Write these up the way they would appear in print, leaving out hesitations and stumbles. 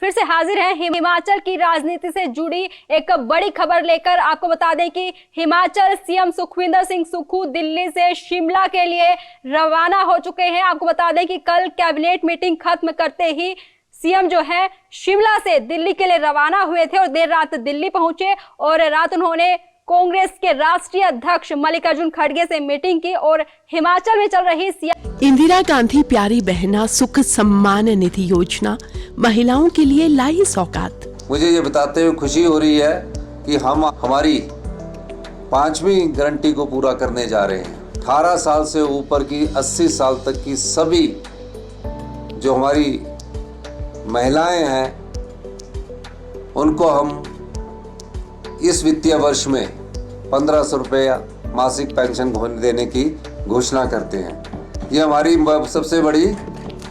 फिर से हाजिर हैं हिमाचल की राजनीति से जुड़ी एक बड़ी खबर लेकर। आपको बता दें कि हिमाचल सीएम सुखविंदर सिंह सुक्खू दिल्ली से शिमला के लिए रवाना हो चुके हैं। आपको बता दें कि कल कैबिनेट मीटिंग खत्म करते ही सीएम जो है शिमला से दिल्ली के लिए रवाना हुए थे और देर रात दिल्ली पहुंचे और रात उन्होंने कांग्रेस के राष्ट्रीय अध्यक्ष मल्लिकार्जुन खड़गे से मीटिंग की और हिमाचल में चल रही इंदिरा गांधी प्यारी बहना सुख सम्मान निधि योजना महिलाओं के लिए लाई सौगात। मुझे ये बताते हुए खुशी हो रही है कि हम हमारी 5वीं गारंटी को पूरा करने जा रहे हैं। 18 साल से ऊपर की 80 साल तक की सभी जो हमारी महिलाएं हैं उनको हम इस वित्तीय वर्ष में 1500 रुपया मासिक पेंशन देने की घोषणा करते हैं। ये हमारी सबसे बड़ी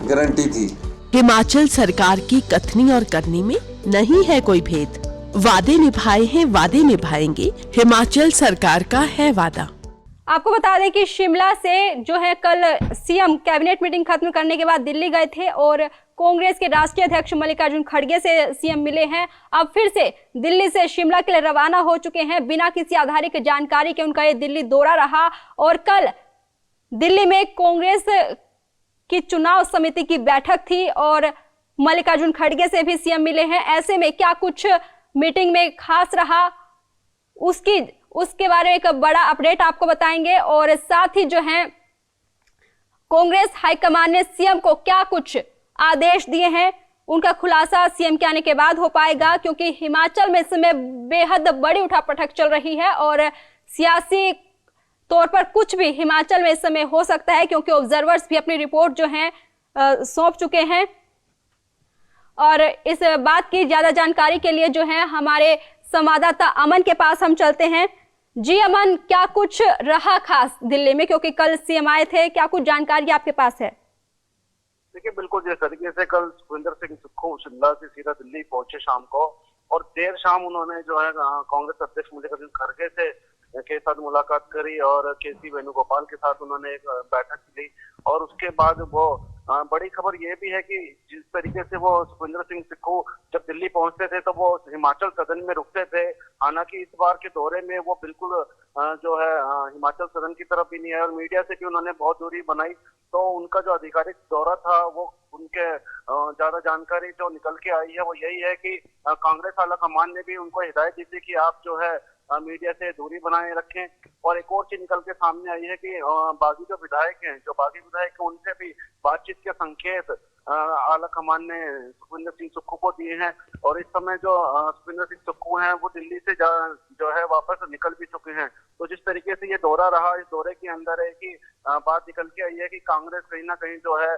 गारंटी थी। हिमाचल सरकार की कथनी और करनी में नहीं है कोई भेद। वादे निभाए हैं, वादे निभाएंगे, हिमाचल सरकार का है वादा। आपको बता दें कि शिमला से जो है कल सीएम कैबिनेट मीटिंग खत्म करने के बाद दिल्ली गए थे और कांग्रेस के राष्ट्रीय अध्यक्ष मल्लिकार्जुन खड़गे से सीएम मिले हैं। अब फिर से दिल्ली से शिमला के लिए रवाना हो चुके हैं। बिना किसी आधारिक जानकारी के उनका ये दिल्ली दौरा रहा और कल दिल्ली में कांग्रेस की चुनाव समिति की बैठक थी और मल्लिकार्जुन खड़गे से भी सीएम मिले हैं। ऐसे में क्या कुछ मीटिंग में खास रहा उसके बारे में एक बड़ा अपडेट आपको बताएंगे और साथ ही जो है कांग्रेस हाईकमान ने सीएम को क्या कुछ आदेश दिए हैं उनका खुलासा सीएम के आने के बाद हो पाएगा, क्योंकि हिमाचल में इस समय बेहद बड़ी उठापटक चल रही है और सियासी तौर पर कुछ भी हिमाचल में इस समय हो सकता है, क्योंकि ऑब्जर्वर्स भी अपनी रिपोर्ट जो है सौंप चुके हैं। और इस बात की ज्यादा जानकारी के लिए जो है हमारे संवाददाता अमन के पास हम चलते हैं। जी अमन, क्या कुछ रहा खास दिल्ली में, क्योंकि कल सीएम आए थे, क्या कुछ जानकारी आपके पास है? देखिए, बिल्कुल जिस तरीके से कल सुखविंदर सिंह सुक्खू शिमला से सीधा दिल्ली पहुंचे शाम को और देर शाम उन्होंने जो है कांग्रेस अध्यक्ष मल्लिकार्जुन खड़गे से के साथ मुलाकात करी और केसी वेणुगोपाल के साथ उन्होंने एक बैठक ली और उसके बाद वो बड़ी खबर ये भी है कि जिस तरीके से वो सुखविंदर सिंह सुक्खू जब दिल्ली पहुंचते थे तो वो हिमाचल सदन में रुकते थे। हालांकि इस बार के दौरे में वो बिल्कुल जो है हिमाचल सदन की तरफ भी नहीं आए और मीडिया से भी उन्होंने बहुत दूरी बनाई। तो उनका जो आधिकारिक दौरा था वो उनके ज्यादा जानकारी जो निकल के आई है वो यही है कि कांग्रेस आला कमान ने भी उनको हिदायत दी थी कि आप जो है मीडिया से दूरी बनाए रखें। और एक और चीज निकल के सामने आई है कि बागी जो विधायक हैं उनसे भी बातचीत के संकेत आला कमान ने सुखविंदर सिंह सुक्खू को दिए हैं और इस समय जो सुखविंदर सिंह सुक्खू हैं वो दिल्ली से जो है वापस निकल भी चुके हैं। तो जिस तरीके से ये दौरा रहा, इस दौरे के अंदर है कि बात निकल के आई है कि कांग्रेस कहीं ना कहीं जो है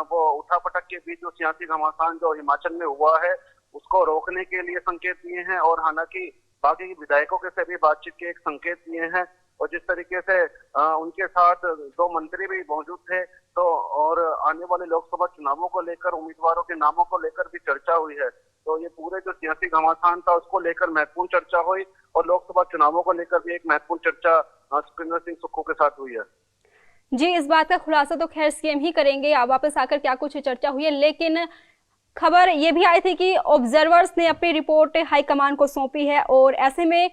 वो उठापटक के बीच जो सियासी घमासान जो हिमाचल में हुआ है उसको रोकने के लिए संकेत दिए हैं और हालांकि बाकी विधायकों के से भी बातचीत के एक संकेत दिए हैं। और जिस तरीके से उनके साथ 2 मंत्री भी मौजूद थे तो और आने वाले लोकसभा चुनावों को लेकर उम्मीदवारों के नामों को लेकर भी चर्चा हुई है। तो ये पूरे जो सियासी घमासान था उसको लेकर महत्वपूर्ण चर्चा हुई और लोकसभा चुनावों को लेकर भी एक महत्वपूर्ण चर्चा सुखविंदर सिंह सुक्खू के साथ हुई है। जी, इस बात का खुलासा तो खैर सीएम ही करेंगे आप वापस आकर क्या कुछ चर्चा हुई है, लेकिन खबर ये भी आई थी कि ऑब्जर्वर्स ने अपनी रिपोर्ट हाईकमान को सौंपी है और ऐसे में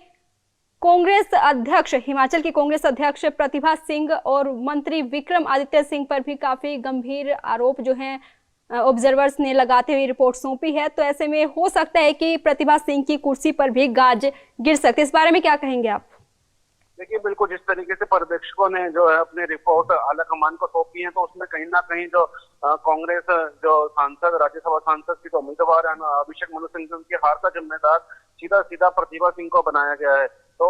कांग्रेस अध्यक्ष हिमाचल की कांग्रेस अध्यक्ष प्रतिभा सिंह और मंत्री विक्रम आदित्य सिंह पर भी काफी गंभीर आरोप जो हैं ऑब्जर्वर्स ने लगाते हुए रिपोर्ट सौंपी है। तो ऐसे में हो सकता है कि प्रतिभा सिंह की कुर्सी पर भी गाज गिर सकती है। इस बारे में क्या कहेंगे आप? देखिए, बिल्कुल जिस तरीके से पर्यवेक्षकों ने जो है अपनी रिपोर्ट आला कमान को सौंपी है तो उसमें कहीं ना कहीं जो कांग्रेस जो सांसद राज्यसभा सांसद की जो उम्मीदवार है अभिषेक मनु सिंह की हार का जिम्मेदार सीधा प्रतिभा सिंह को बनाया गया है। तो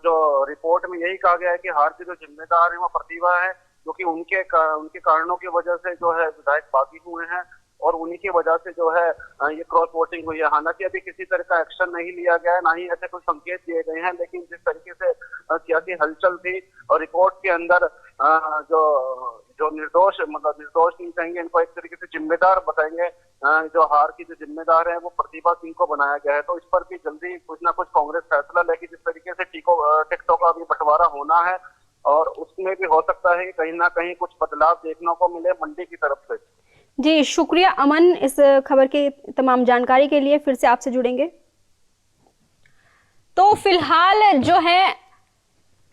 जो रिपोर्ट में यही कहा गया है कि हार के जो जिम्मेदार है वो प्रतिभा है, क्योंकि उनके कारणों की वजह से जो है विधायक बागी हुए हैं और उन्हीं की वजह से जो है ये क्रॉस वोटिंग हुई है। हालांकि अभी किसी तरह का एक्शन नहीं लिया गया है, ना ही ऐसे कोई संकेत दिए गए हैं, लेकिन जिस तरीके से सियासी हलचल थी और रिपोर्ट के अंदर जो निर्दोष नहीं कहेंगे, इनको एक तरीके से जिम्मेदार बताएंगे, जो हार की जो जिम्मेदार है वो प्रतिभा सिंह को बनाया गया है। तो इस पर भी जल्दी कुछ ना कुछ कांग्रेस फैसला लेगी। जिस तरीके से टिकटों का भी बंटवारा होना है और उसमें भी हो सकता है कि कहीं ना कहीं कुछ बदलाव देखने को मिले मंडी की तरफ से। जी शुक्रिया अमन, इस खबर की तमाम जानकारी के लिए। फिर से आपसे जुड़ेंगे। तो फिलहाल जो है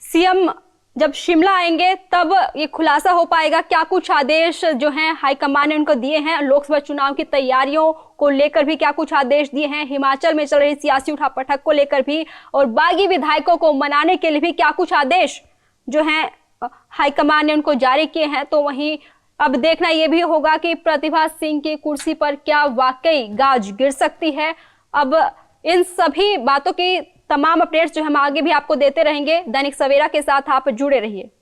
सीएम जब शिमला आएंगे तब ये खुलासा हो पाएगा क्या कुछ आदेश जो हैं हाईकमान ने उनको दिए हैं। लोकसभा चुनाव की तैयारियों को लेकर भी क्या कुछ आदेश दिए हैं, हिमाचल में चल रही सियासी उठापटक को लेकर भी, और बागी विधायकों को मनाने के लिए भी क्या कुछ आदेश जो हैं हाईकमान ने उनको जारी किए हैं। तो वहीं अब देखना यह भी होगा कि प्रतिभा सिंह की कुर्सी पर क्या वाकई गाज गिर सकती है। अब इन सभी बातों की तमाम अपडेट्स जो हम आगे भी आपको देते रहेंगे। दैनिक सवेरा के साथ आप जुड़े रहिए।